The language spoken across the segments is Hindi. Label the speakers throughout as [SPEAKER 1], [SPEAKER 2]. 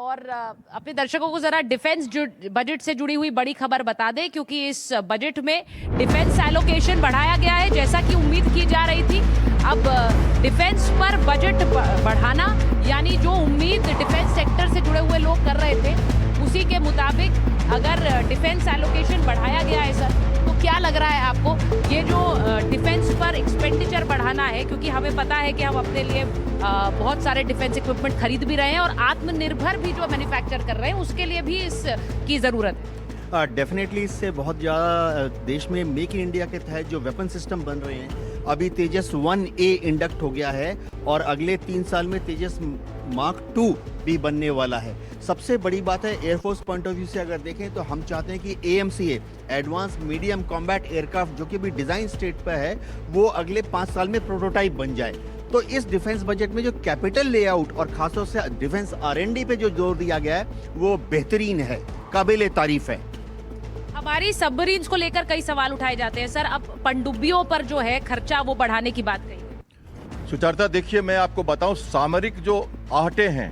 [SPEAKER 1] और अपने दर्शकों को जरा डिफेंस बजट से जुड़ी हुई बड़ी खबर बता दें, क्योंकि इस बजट में डिफेंस एलोकेशन बढ़ाया गया है जैसा कि उम्मीद की जा रही थी। अब डिफेंस पर बजट बढ़ाना यानी जो उम्मीद डिफेंस सेक्टर से जुड़े हुए लोग कर रहे थे उसी के मुताबिक अगर डिफेंस एलोकेशन बढ़ाया गया है सर, तो क्या लग रहा है आपको ये जो डिफेंस पर एक्सपेंडिचर बढ़ाना है, क्योंकि हमें पता है कि हम अपने लिए बहुत सारे डिफेंस इक्विपमेंट खरीद भी रहे हैं और आत्मनिर्भर भी जो मैन्युफैक्चर कर रहे हैं उसके लिए भी इसकी ज़रूरत है।
[SPEAKER 2] डेफिनेटली इससे बहुत ज़्यादा देश में मेक इन इंडिया के तहत जो वेपन सिस्टम बन रहे हैं, अभी तेजस 1A इंडक्ट हो गया है और अगले 3 साल में तेजस मार्क 2 भी बनने वाला है। सबसे बड़ी बात है एयरफोर्स पॉइंट ऑफ व्यू से अगर देखें तो हम चाहते हैं कि AMCA advance medium combat aircraft जो कि भी डिज़ाइन स्टेट पर है वो अगले 5 साल में प्रोटोटाइप बन जाए। तो इस डिफेंस बजट में जो कैपिटल लेआउट और खासतौर से डिफेंस R&D पे जो जोर दिया गया है वो बेहतरीन है, काबिल तारीफ है।
[SPEAKER 1] हमारी सबमरीन्स को लेकर कई सवाल उठाए जाते हैं सर, अब पनडुब्बियों पर जो है खर्चा वो बढ़ाने की बात कही है।
[SPEAKER 3] सुचरिता देखिए, मैं आपको बताऊं, सामरिक जो आहटे हैं,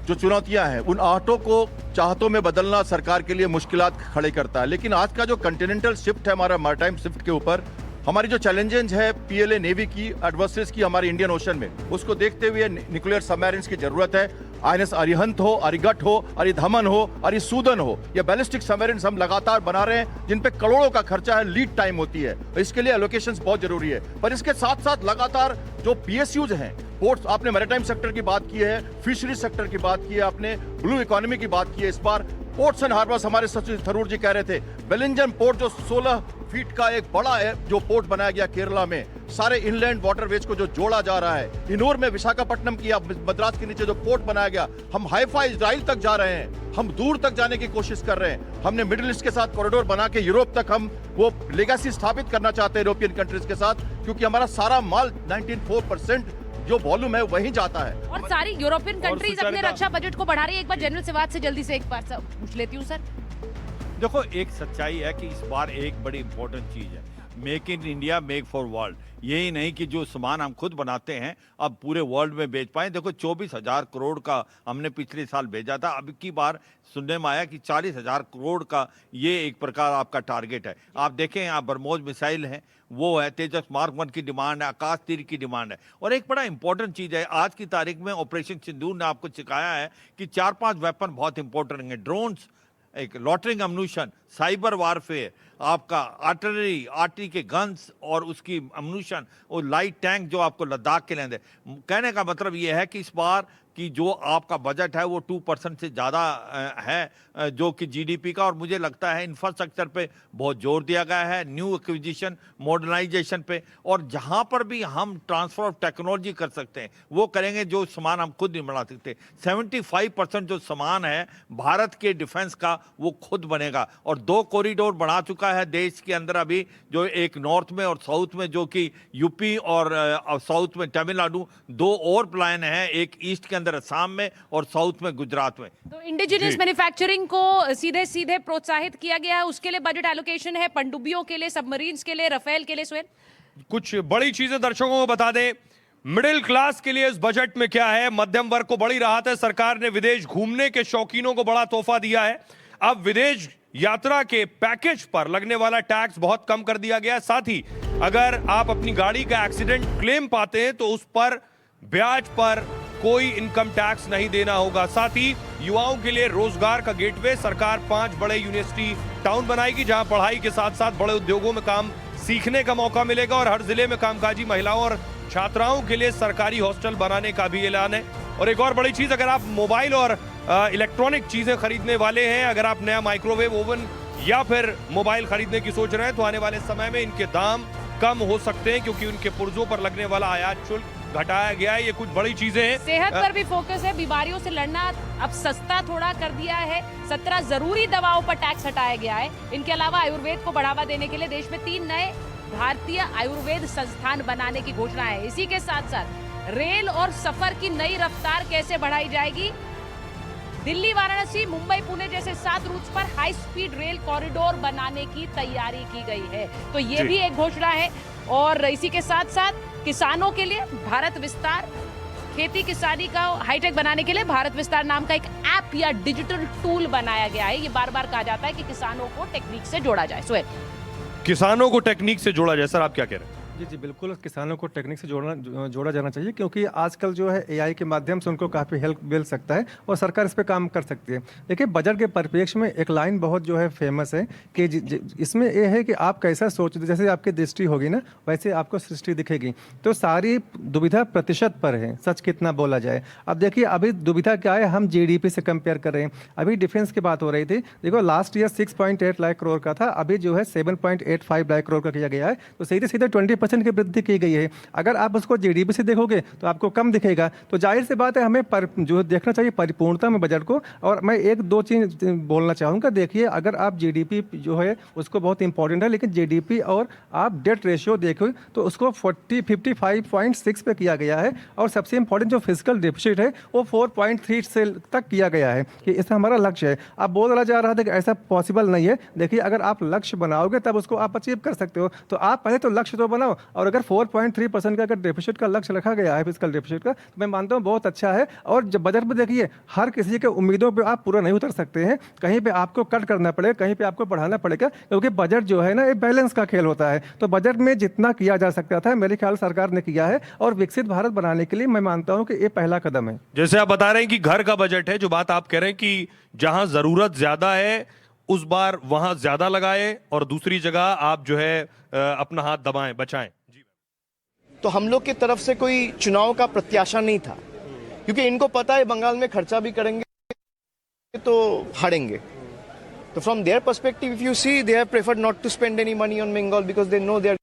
[SPEAKER 3] जो चुनौतियां हैं, उन आहटों को चाहतों में बदलना सरकार के लिए मुश्किलात खड़े करता है। लेकिन आज का जो कंटिनेंटल शिफ्ट है हमारा मैरीटाइम शिफ्ट के ऊपर, हमारी जो चैलेंजेस है PLA नेवी की एडवर्सरीज की हमारी इंडियन ओशन में, उसको देखते हुए न्यूक्लियर सबमरीन्स की जरूरत है। INS अरिहंत हो, अरिगट हो, अरिधमन हो, अरिसूदन हो, या बैलिस्टिक सबमरीन्स हम लगातार बना रहे हैं जिन पे करोड़ों का खर्चा है, लीड टाइम होती है, इसके लिए एलोकेशंस बहुत जरूरी है। पर इसके साथ साथ लगातार जो PSUs हैं, पोर्ट्स, आपने मैरीटाइम सेक्टर की बात की है, फिशरी सेक्टर की बात की है, आपने ब्लू इकोनॉमी की बात की है। इस बार पोर्ट्स एंड हार्बर्स, हमारे सचिव थरूर जी कह रहे थे, बेलिंजम पोर्ट जो 16 फीट का एक बड़ा जो पोर्ट बनाया गया केरला में, सारे इनलैंड वाटरवेज को जो जोड़ा जा रहा है, इनोर में विशाखापट्टनम की, मद्रास के नीचे जो पोर्ट बनाया गया, हम हाइफा इजराइल तक जा रहे हैं, हम दूर तक जाने की कोशिश कर रहे हैं। हमने मिडिल ईस्ट के साथ कॉरिडोर बना के यूरोप तक हम वो लेगेसी स्थापित करना चाहते हैं यूरोपियन कंट्रीज के साथ, क्योंकि हमारा सारा माल 94% जो वॉल्यूम है वहीं जाता है।
[SPEAKER 1] और सारी यूरोपियन कंट्रीज अपने रक्षा बजट को बढ़ा रही है। एक बार जनरल सेवात से जल्दी से एक बार पूछ लेती हूँ सर।
[SPEAKER 4] देखो, एक सच्चाई है कि इस बार एक बड़ी इंपॉर्टेंट चीज है, make in India make for world. यही नहीं कि जो सामान हम खुद बनाते हैं अब पूरे वर्ल्ड में बेच पाएं। देखो, 24,000 करोड़ का हमने पिछले साल भेजा था, अब की बार सुनने में आया कि 40,000 करोड़ का ये एक प्रकार आपका टारगेट है। आप देखें, यहाँ ब्रह्मोस मिसाइल है, वो है, तेजस मार्क 1 की डिमांड है, आकाश तीर की डिमांड है। और एक बड़ा इंपॉर्टेंट चीज़ है, आज की तारीख में ऑपरेशन सिंदूर ने आपको सिखाया है कि 4-5 वेपन बहुत इंपॉर्टेंट हैं। ड्रोन्स, एक लॉटरिंग अम्यूनिशन, साइबर वारफेयर, आपका आर्टरी के गन्स और उसकी अम्यूनिशन, और लाइट टैंक जो आपको लद्दाख के लेंदे। कहने का मतलब ये है कि इस बार कि जो आपका बजट है वो 2% से ज़्यादा है जो कि GDP का, और मुझे लगता है इंफ्रास्ट्रक्चर पे बहुत जोर दिया गया है, न्यू एक्विजिशन, मॉडर्नाइजेशन पे, और जहाँ पर भी हम ट्रांसफर ऑफ टेक्नोलॉजी कर सकते हैं वो करेंगे। जो सामान हम खुद नहीं बना सकते, 75% जो सामान है भारत के डिफेंस का वो खुद बनेगा। और 2 कॉरिडोर बना चुका है देश के अंदर अभी, जो एक नॉर्थ में और साउथ में, जो कि यूपी और साउथ में तमिलनाडु, 2 और प्लान है, एक ईस्ट के अंदर असम में और साउथ में गुजरात में।
[SPEAKER 1] तो इंडिजिनियस मैन्युफैक्चरिंग को सीधे सीधे प्रोत्साहित किया गया है, उसके लिए बजट एलोकेशन है, पनडुब्बियों के लिए, सबमरीन्स के लिए, रफेल के लिए। स्वयं
[SPEAKER 5] कुछ बड़ी चीजें दर्शकों को बता दें, मिडिल क्लास के लिए इस बजट में क्या है। मध्यम वर्ग को बड़ी राहत है, सरकार ने विदेश घूमने के शौकीनों को बड़ा तोहफा दिया है। अब विदेश यात्रा के पैकेज पर लगने वाला टैक्स बहुत कम कर दिया गया है। साथ ही अगर आप अपनी गाड़ी का एक्सीडेंट क्लेम पाते हैं तो उस पर ब्याज पर कोई इनकम टैक्स नहीं देना होगा। साथ ही युवाओं के लिए रोजगार का गेटवे, सरकार 5 बड़े यूनिवर्सिटी टाउन बनाएगी जहां पढ़ाई के साथ साथ बड़े उद्योगों में काम सीखने का मौका मिलेगा, और हर जिले में कामकाजी महिलाओं और छात्राओं के लिए सरकारी हॉस्टल बनाने का भी ऐलान है। और एक और बड़ी चीज, अगर आप मोबाइल और इलेक्ट्रॉनिक चीजें खरीदने वाले हैं, अगर आप नया माइक्रोवेव ओवन या फिर मोबाइल खरीदने की सोच रहे हैं तो आने वाले समय में इनके दाम कम हो सकते हैं, क्योंकि उनके पुर्जों पर लगने वाला आयात शुल्क घटाया गया है। ये कुछ बड़ी चीजें हैं।
[SPEAKER 1] सेहत पर भी फोकस है, बीमारियों से लड़ना अब सस्ता थोड़ा कर दिया है। 17 जरूरी दवाओं पर टैक्स हटाया गया है। इनके अलावा आयुर्वेद को बढ़ावा देने के लिए देश में 3 नए भारतीय आयुर्वेद संस्थान बनाने की घोषणा है। इसी के साथ साथ रेल और सफर की नई रफ्तार कैसे बढ़ाई जाएगी, दिल्ली, वाराणसी, मुंबई, पुणे जैसे 7 रूट्स पर हाई स्पीड रेल कॉरिडोर बनाने की तैयारी की गई है। तो ये भी एक घोषणा है। और इसी के साथ साथ किसानों के लिए भारत विस्तार, खेती किसानी का हाईटेक बनाने के लिए भारत विस्तार नाम का एक ऐप या डिजिटल टूल बनाया गया है। ये बार बार कहा जाता है कि किसानों को टेक्निक से जोड़ा जाए। सोहेल,
[SPEAKER 5] किसानों को टेक्निक से जोड़ा जाए, सर आप क्या कह रहे हैं?
[SPEAKER 6] जी जी बिल्कुल, किसानों को टेक्निक से जोड़ा जाना चाहिए, क्योंकि आजकल जो है एआई के माध्यम से उनको काफ़ी हेल्प मिल सकता है और सरकार इस पे काम कर सकती है। देखिए, बजट के परिप्रेक्ष्य में एक लाइन बहुत जो है फेमस है कि इसमें ये है कि आप कैसा सोच, जैसे आपकी दृष्टि होगी ना वैसे आपको सृष्टि दिखेगी। तो सारी दुविधा प्रतिशत पर है, सच कितना बोला जाए। अब देखिए, अभी दुविधा क्या है, हम जीडीपी से कंपेयर कर रहे हैं। अभी डिफेंस की बात हो रही थी, देखो लास्ट ईयर 6.8 लाख करोड़ का था, अभी जो है 7.85 लाख करोड़ का किया गया है। तो सीधे सीधे 20% की वृद्धि की गई है। अगर आप उसको जीडीपी से देखोगे तो आपको कम दिखेगा। तो जाहिर सी बात है, हमें जो देखना चाहिए परिपूर्णता में बजट को। और मैं एक दो चीज बोलना चाहूँगा। देखिए, अगर आप जीडीपी जो है उसको बहुत इंपॉर्टेंट है, लेकिन जीडीपी और आप डेट रेशियो देखो तो उसको 55.6 पे किया गया है। और सबसे इंपॉर्टेंट जो फिजिकल डिफिसिट है वो 4.3 से तक किया गया है कि इसका हमारा लक्ष्य है। अब बोला जा रहा था कि ऐसा पॉसिबल नहीं है। देखिए, अगर आप लक्ष्य बनाओगे तब उसको आप अचीव कर सकते हो। तो आप पहले तो लक्ष्य तो बनाओ, और अगर 4.3% का अगर डेफिसिट का लक्ष्य रखा गया है, फिजिकल डेफिसिट का, तो मैं मानता हूँ बहुत अच्छा है। और जब बजट में देखिए, हर किसी के उम्मीदों पे आप पूरा नहीं उतर सकते हैं, कहीं पे आपको कट करना पड़ेगा, कहीं पे आपको बढ़ाना पड़ेगा, क्योंकि बजट जो है ना एक बैलेंस का खेल होता है। तो बजट में जितना किया जा सकता था मेरे ख्याल सरकार ने किया है, और विकसित भारत बनाने के लिए मैं मानता हूँ कि ये पहला कदम है।
[SPEAKER 5] जैसे आप बता रहे हैं कि घर का बजट है, जो बात आप कह रहे हैं कि जहां जरूरत ज्यादा है उस बार वहां ज्यादा लगाए और दूसरी जगह आप जो है अपना हाथ दबाएं, बचाएं।
[SPEAKER 7] तो हम लोग की तरफ से कोई चुनाव का प्रत्याशा नहीं था, क्योंकि इनको पता है बंगाल में खर्चा भी करेंगे तो हारेंगे। तो from their perspective, if you see, they have preferred not to spend any money on Bengal because they know they are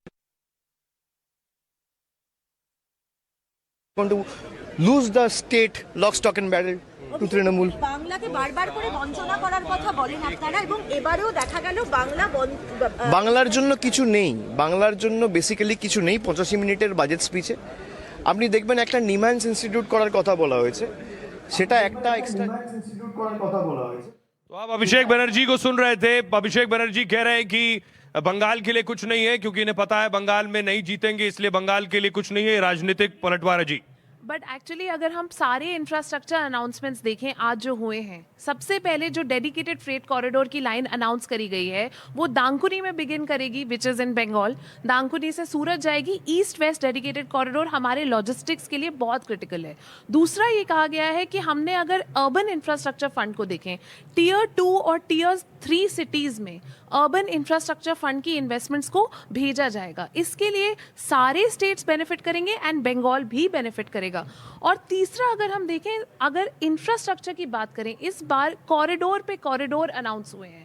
[SPEAKER 7] going to lose the state lock stock and barrel to Trinamool.
[SPEAKER 8] বাংলাকে বারবার করে বঞ্চনা করার কথা বলেন আপনারা, এবং এবারেও দেখা গেল
[SPEAKER 7] বাংলার জন্য কিছু নেই, বাংলার জন্য বেসিক্যালি কিছু নেই। 85 মিনিটের বাজেট স্পিচে আপনি দেখবেন একটা নিম্যান্স ইনস্টিটিউট করার কথা বলা হয়েছে, সেটা একটা এক্সট্রা ইনস্টিটিউট করার কথা বলা হয়েছে।
[SPEAKER 5] तो आप अभिषेक बनर्जी को सुन रहे थे। अभिषेक बनर्जी कह रहे हैं कि बंगाल के लिए कुछ नहीं है, क्योंकि इन्हें पता है बंगाल में नहीं जीतेंगे, इसलिए बंगाल के लिए कुछ नहीं है। राजनीतिक पलटवार है जी।
[SPEAKER 9] बट एक्चुअली अगर हम सारे इंफ्रास्ट्रक्चर अनाउंसमेंट्स देखें आज जो हुए हैं, सबसे पहले जो डेडिकेटेड फ्रेट कॉरिडोर की लाइन अनाउंस करी गई है वो दांकुनी में बिगिन करेगी, विच इज़ इन बंगाल। दांकुनी से सूरत जाएगी। ईस्ट वेस्ट डेडिकेटेड कॉरिडोर हमारे लॉजिस्टिक्स के लिए बहुत क्रिटिकल है। दूसरा ये कहा गया है कि हमने अगर अर्बन इंफ्रास्ट्रक्चर फंड को देखें, टियर 2 और टियर 3 सिटीज़ में अर्बन इंफ्रास्ट्रक्चर फंड की इन्वेस्टमेंट्स को भेजा जाएगा। इसके लिए सारे स्टेट्स बेनिफिट करेंगे एंड बंगाल भी बेनिफिट करेगा। और तीसरा, अगर हम देखें, अगर इंफ्रास्ट्रक्चर की बात करें, इस बार कॉरिडोर पे कॉरिडोर अनाउंस हुए हैं।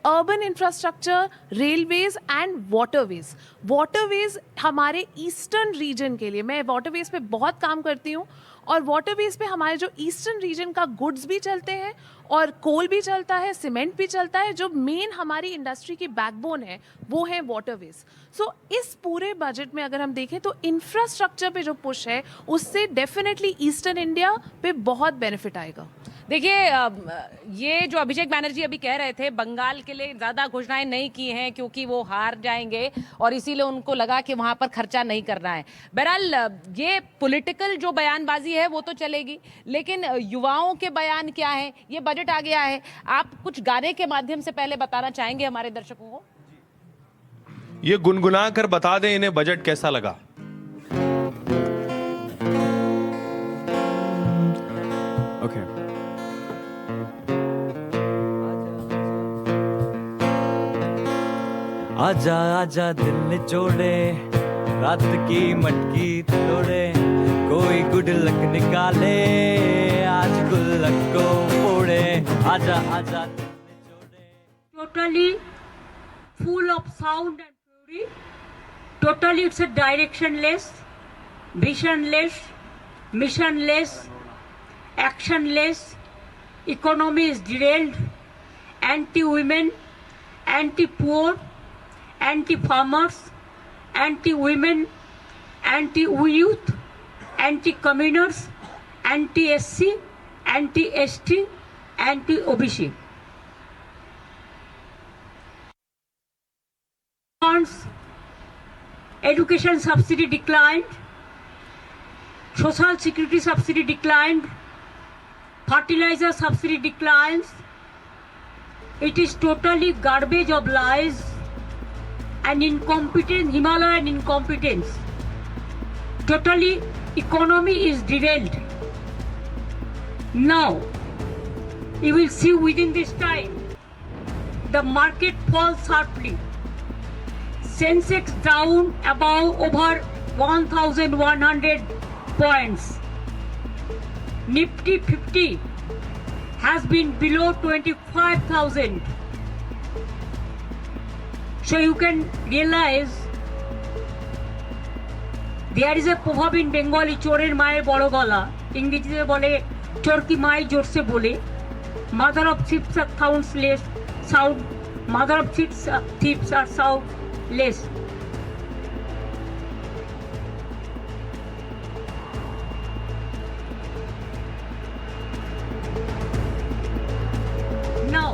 [SPEAKER 9] Urban infrastructure, railways and waterways. Waterways हमारे ईस्टर्न रीजन के लिए, मैं वाटरवेज पे बहुत काम करती हूँ, और वाटरवेज पे हमारे जो ईस्टर्न रीजन का गुड्स भी चलते हैं और कोल भी चलता है, सीमेंट भी चलता है। जो मेन हमारी इंडस्ट्री की बैकबोन है वो है वाटरवेज। सो इस पूरे बजट में अगर हम देखें तो इंफ्रास्ट्रक्चर पे जो पुश है उससे डेफिनेटली ईस्टर्न इंडिया पे बहुत बेनिफिट आएगा।
[SPEAKER 1] देखिए, ये जो अभिषेक बैनर्जी अभी कह रहे थे, बंगाल के लिए ज़्यादा घोषणाएं नहीं की हैं क्योंकि वो हार जाएंगे और इसीलिए उनको लगा कि वहाँ पर खर्चा नहीं करना है। बहरहाल, ये पॉलिटिकल जो बयानबाजी है वो तो चलेगी, लेकिन युवाओं के बयान क्या है? ये बजट आ गया है, आप कुछ गाने के माध्यम से पहले बताना चाहेंगे हमारे दर्शकों को?
[SPEAKER 5] ये गुनगुना कर बता दें इन्हें बजट कैसा लगा।
[SPEAKER 6] ओके।
[SPEAKER 10] आजा आजा दिल निचोड़े, रात की मटकी तोड़े, कोई गुड लक निकाले, आज गुल्लक को फोड़े। आजा आजा दिल निचोड़े।
[SPEAKER 8] totally full of sound and fury. Totally it's a directionless, visionless, missionless, actionless. Economy is derailed, anti-women, anti-poor, anti-farmers, anti-women, anti-youth, anti-communers, anti-SC, anti-ST, anti-OBC. Education subsidy declined,
[SPEAKER 11] social security subsidy declined, fertilizer subsidy declines. It is totally garbage of lies and incompetence, Himalayan incompetence. Totally economy is derailed. Now, you will see within this time, the market falls sharply. Sensex down above over 1,100 points. Nifty 50 has been below 25,000. So you can realize there is a proverb in Bengali, chorer mayer boro gala, ইংরেজিতে বলে চোর কি মাই জোরসে বলে, mother of thieves are soundless, mother of thieves are soundless. Now,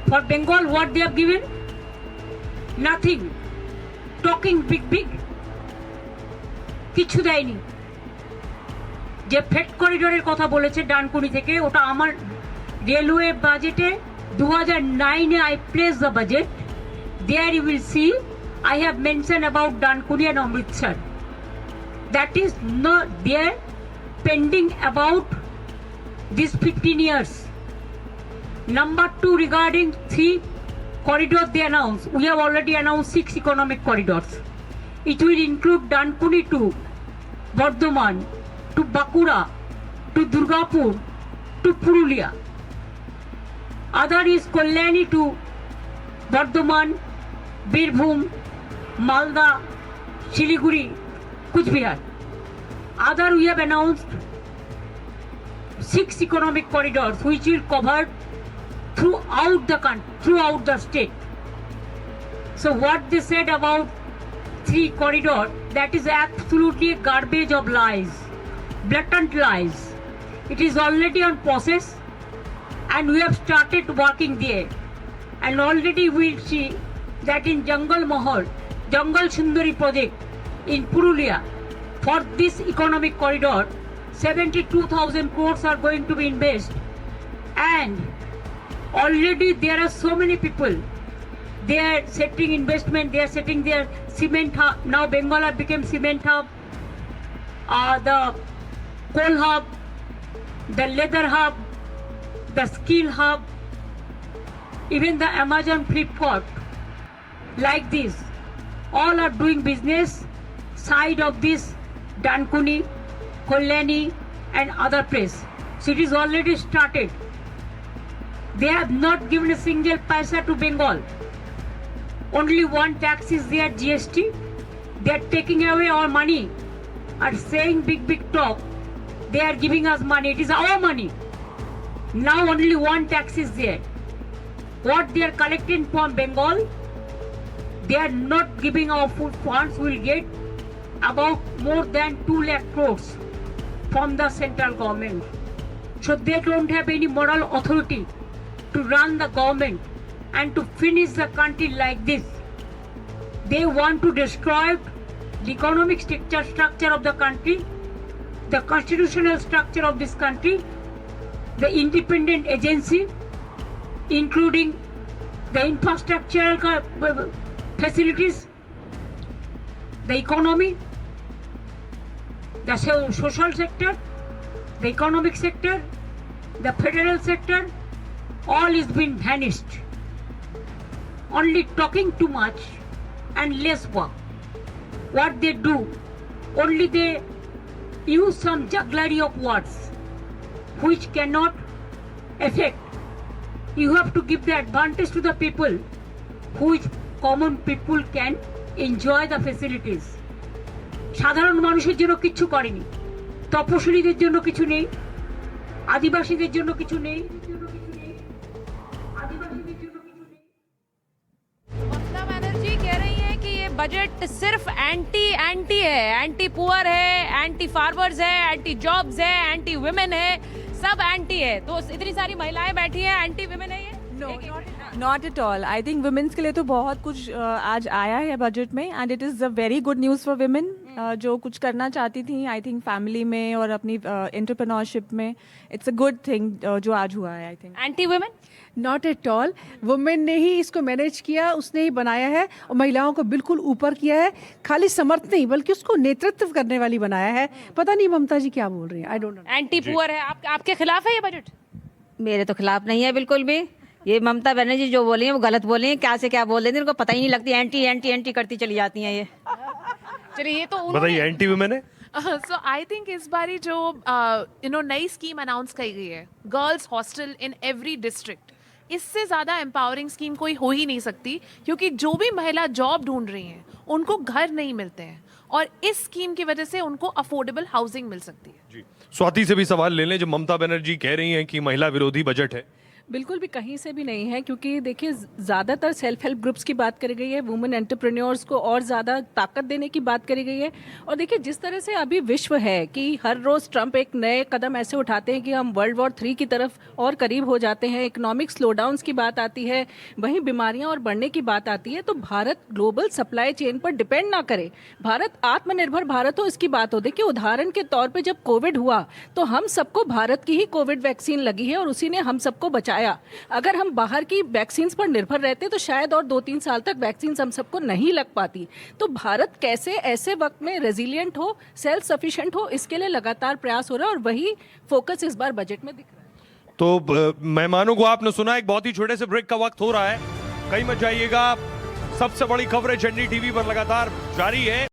[SPEAKER 11] for Bengal, what they have given? Nothing. Talking big. কিছু দেয়নি। যে ফ্রেট করিডোরের কথা বলেছে ডানকুনি থেকে, ওটা আমার রেলওয়ে বাজেটে 2009 I place the budget. There you will see I have mention about Dankuni and Amritsar. That is not there pending about this 15 years. Number 2, regarding 3 corridors they announced, we have already announced 6 economic corridors. It will include Dankuni to Bardhaman, to Bakura, to Durgapur, to Purulia. Other is Kalyani to Bardhaman, Birbhum, Malda, Siliguri, Kuch Bihar. Other we have announced 6 economic corridors which will cover throughout the country, throughout the state. So what they said about 3 corridor, that is absolutely garbage of lies, blatant lies. It is already on process and we have started working there, and already we will see that in Jungle Mahal, Jungle Sundari project in Purulia, for this economic corridor 72,000 crores are going to be invested, and already there are so many people, they are setting investment, they are setting their cement hub. Now Bengal have become cement hub, the coal hub, the leather hub, the skill hub, even the Amazon Flipkart, like this, all are doing business side of this Dankuni, Kalyani and other place. So it is already started. They have not given a single paisa to Bengal. Only one tax is there, GST. They are taking away our money and saying big talk. They are giving us money. It is our money. Now only one tax is there. What they are collecting from Bengal, they are not giving our food funds. We will get about more than 2 lakh crores from the central government. So they don't have any moral authority to run the government and to finish the country like this. They want to destroy the economic structure of the country, the constitutional structure of this country, the independent agency, including the infrastructural facilities, the economy, the social sector, the economic sector, the federal sector, all is been vanished. Only talking too much and less work. What they do, only they use some jugglery of words which cannot affect. You have to give the advantage to the people, which common people can enjoy the facilities. সাধারণ মানুষের জন্য কিছু করেনি, তপশিলীদের জন্য কিছু নেই, আদিবাসীদের জন্য কিছু নেই,
[SPEAKER 1] ममता बनर्जी कह रही हैं कि ये बजट सिर्फ एंटी है, एंटी पुअर है, एंटी फार्मर्स है, एंटी जॉब्स है, एंटी वुमेन है, सब एंटी है। तो इतनी सारी महिलाएं बैठी हैं, एंटी वुमेन है ये?
[SPEAKER 12] Not at all. I think womens के लिए तो बहुत कुछ आज आया है बजट में, and it is a very good news for women. जो कुछ करना चाहती थी आई थिंक फैमिली में और अपनी एंटरप्रेन्योरशिप में, इट्स अ गुड थिंग जो आज हुआ है I think.
[SPEAKER 1] Anti women?
[SPEAKER 13] Not at all, women ने ही इसको मैनेज किया, उसने ही बनाया है और महिलाओं को बिल्कुल ऊपर किया है। खाली समर्थ नहीं बल्कि उसको नेतृत्व करने वाली बनाया है। पता नहीं ममता जी क्या बोल रही हैं, I don't know.
[SPEAKER 1] Anti poor है, आपके खिलाफ है ये बजट?
[SPEAKER 14] मेरे तो खिलाफ नहीं है बिल्कुल भी। ये ममता बनर्जी जो बोली है वो गलत बोली है, क्या से क्या बोल देती है, उनको पता ही नहीं लगती, एंटी एंटी एंटी करती चली जाती हैं ये।
[SPEAKER 1] चलिए ये तो
[SPEAKER 5] बताइए, एंटी वुमेन है?
[SPEAKER 9] सो आई थिंक इस बारी जो नई स्कीम अनाउंस की गई है, girls hostel in every district, इससे ज़्यादा एम्पावरिंग स्कीम कोई हो ही नहीं सकती, क्योंकि जो भी महिला जॉब ढूंढ रही हैं उनको घर नहीं मिलते हैं और इस स्कीम की वजह से उनको अफोर्डेबल हाउसिंग मिल सकती है।
[SPEAKER 5] जी, स्वाति से भी सवाल ले लें। जो ममता बनर्जी कह रही हैं कि महिला विरोधी बजट है,
[SPEAKER 13] बिल्कुल भी कहीं से भी नहीं है, क्योंकि देखिए ज़्यादातर सेल्फ हेल्प ग्रुप्स की बात करी गई है, वुमेन एंटरप्रेन्योर्स को और ज़्यादा ताकत देने की बात करी गई है। और देखिए जिस तरह से अभी विश्व है कि हर रोज़ ट्रंप एक नए कदम ऐसे उठाते हैं कि हम वर्ल्ड वॉर 3 की तरफ और करीब हो जाते हैं, इकोनॉमिक स्लोडाउन्स की बात आती है, वहीं बीमारियाँ और बढ़ने की बात आती है, तो भारत ग्लोबल सप्लाई चेन पर डिपेंड ना करे, भारत आत्मनिर्भर भारत हो, इसकी बात हो। देखिए उदाहरण के तौर पर जब कोविड हुआ तो हम सबको भारत की ही कोविड वैक्सीन लगी है और उसी ने हम सबको बचाया। अगर हम बाहर की वैक्सीन पर निर्भर रहते तो शायद और 2-3 साल तक वैक्सीन हम सबको नहीं लग पाती। तो भारत कैसे ऐसे वक्त में रेजिलिएंट हो, सेल्फ सफिशिएंट हो, इसके लिए लगातार प्रयास हो रहा है और वही फोकस इस बार बजट में दिख रहा है।
[SPEAKER 5] तो मेहमानों को आपने सुना, एक बहुत ही छोटे से ब्रेक का वक्त हो रहा है, कहीं मत जाइएगा। सबसे बड़ी खबरें चंडी टीवी पर लगातार जारी है।